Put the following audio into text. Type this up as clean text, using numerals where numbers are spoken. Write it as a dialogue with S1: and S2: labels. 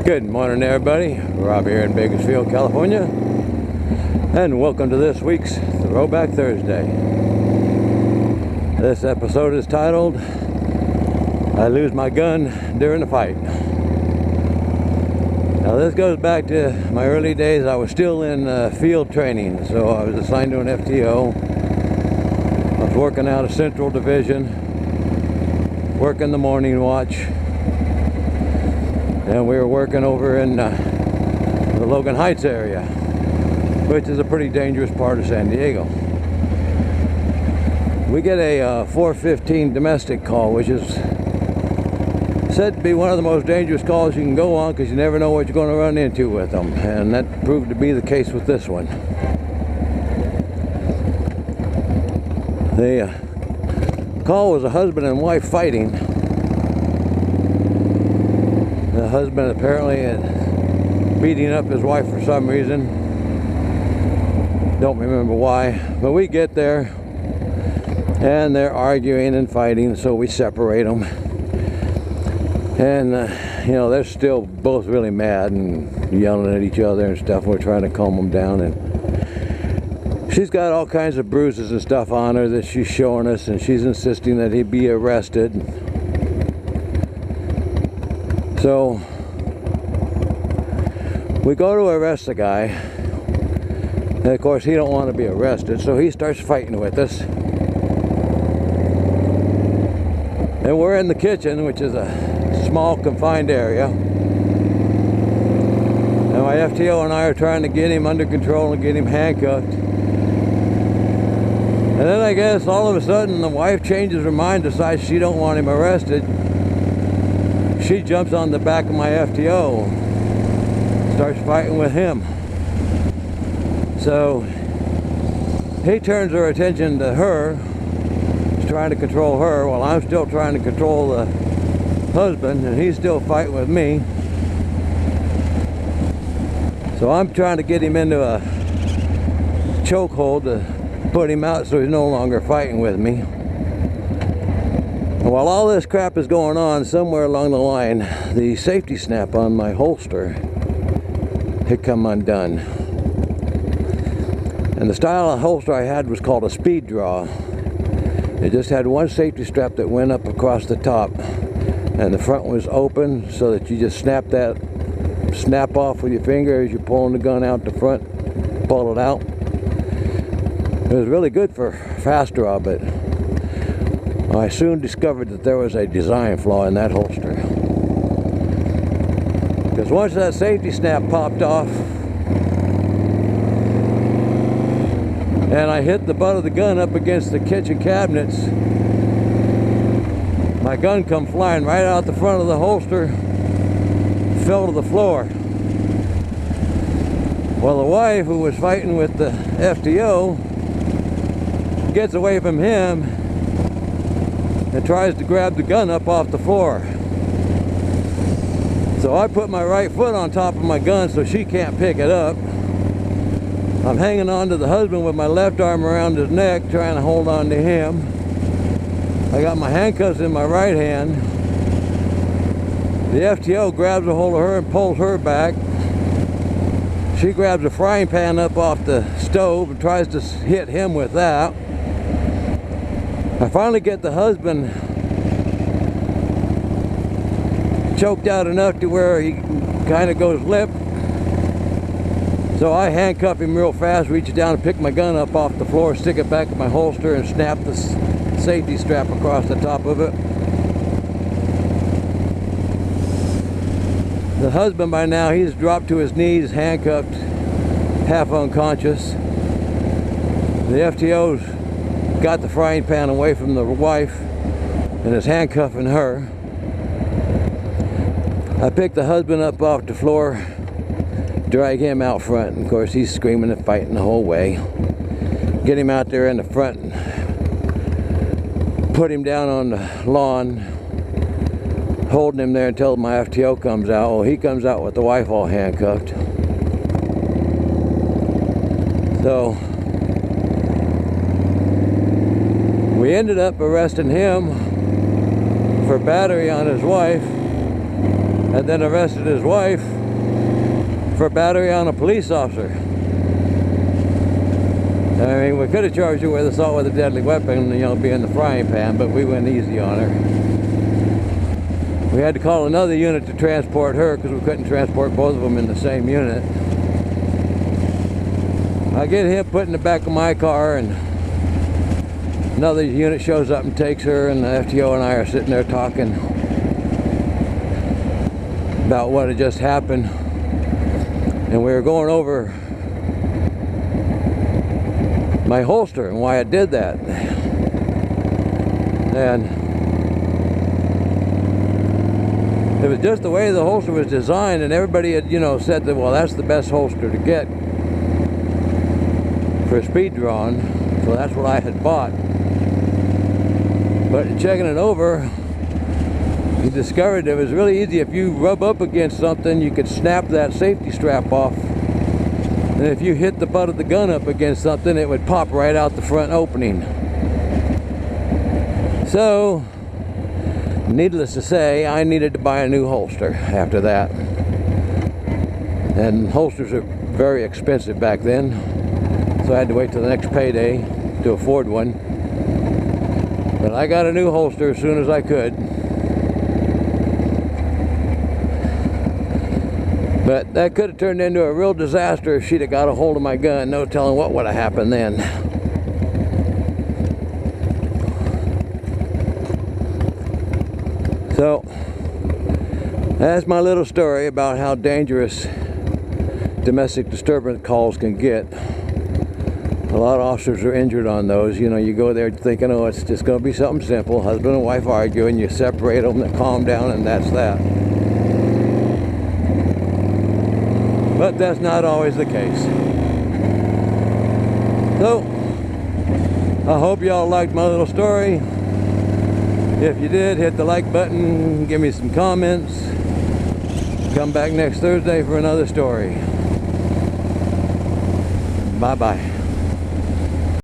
S1: Good morning, everybody. Rob here in Bakersfield, California, and welcome to this week's Throwback Thursday. This episode is titled, I Lose My Gun During a Fight. Now this goes back to my early days. I was still in field training, so I was assigned to an FTO. I was working out of Central Division, working the morning watch. And we were working over in the Logan Heights area, which is a pretty dangerous part of San Diego. We get a 415 domestic call, which is said to be one of the most dangerous calls you can go on because you never know what you're going to run into with them. And that proved to be the case with this one. The call was a husband and wife fighting. The husband apparently is beating up his wife for some reason. Don't remember why. But we get there and they're arguing and fighting, so we separate them. And you know, they're still both really mad and yelling at each other and stuff. We're trying to calm them down, and she's got all kinds of bruises and stuff on her that she's showing us, and she's insisting that he be arrested. So we go to arrest the guy, and of course he don't want to be arrested, so he starts fighting with us. And we're in the kitchen, which is a small confined area, and my FTO and I are trying to get him under control and get him handcuffed. And then I guess all of a sudden the wife changes her mind, decides she don't want him arrested. She jumps on the back of my FTO, starts fighting with him. So he turns her attention to her. He's trying to control her while I'm still trying to control the husband, and he's still fighting with me. So I'm trying to get him into a chokehold to put him out so he's no longer fighting with me. And while all this crap is going on, somewhere along the line, the safety snap on my holster had come undone. And the style of holster I had was called a speed draw. It just had one safety strap that went up across the top, and the front was open so that you just snap off with your finger as you're pulling the gun out the front, pull it out. It was really good for fast draw, but I soon discovered that there was a design flaw in that holster. Because once that safety snap popped off and I hit the butt of the gun up against the kitchen cabinets, my gun come flying right out the front of the holster, fell to the floor. Well, the wife, who was fighting with the FTO, gets away from him and tries to grab the gun up off the floor. So I put my right foot on top of my gun so she can't pick it up. I'm hanging on to the husband with my left arm around his neck, trying to hold on to him. I got my handcuffs in my right hand. The FTO grabs a hold of her and pulls her back. She grabs a frying pan up off the stove and tries to hit him with that. I finally get the husband choked out enough to where he kind of goes limp. So I handcuff him real fast, reach down and pick my gun up off the floor, stick it back in my holster, and snap the safety strap across the top of it. The husband, by now, he's dropped to his knees, handcuffed, half unconscious. The FTO's got the frying pan away from the wife and is handcuffing her. I pick the husband up off the floor, drag him out front, and of course he's screaming and fighting the whole way. Get him out there in the front, put him down on the lawn, holding him there until my FTO comes out. Well, he comes out with the wife all handcuffed. So we ended up arresting him for battery on his wife and then arrested his wife for battery on a police officer. I mean, we could have charged her with assault with a deadly weapon, you know, being the frying pan, but we went easy on her. We had to call another unit to transport her because we couldn't transport both of them in the same unit. I get him put in the back of my car, and another unit shows up and takes her, and the FTO and I are sitting there talking about what had just happened. And we were going over my holster and why I did that. And it was just the way the holster was designed, and everybody had, you know, said that, well, that's the best holster to get for speed drawing, so that's what I had bought. But checking it over, you discovered it was really easy. If you rub up against something, you could snap that safety strap off. And if you hit the butt of the gun up against something, it would pop right out the front opening. So, needless to say, I needed to buy a new holster after that. And holsters are very expensive back then, so I had to wait till the next payday to afford one. But I got a new holster as soon as I could. But that could have turned into a real disaster if she'd have got a hold of my gun. No telling what would have happened then. So, that's my little story about how dangerous domestic disturbance calls can get. A lot of officers are injured on those. You know, you go there thinking, oh, it's just going to be something simple. Husband and wife arguing, you separate them, they calm down, and that's that. But that's not always the case. So, I hope y'all liked my little story. If you did, hit the like button, give me some comments. Come back next Thursday for another story. Bye-bye.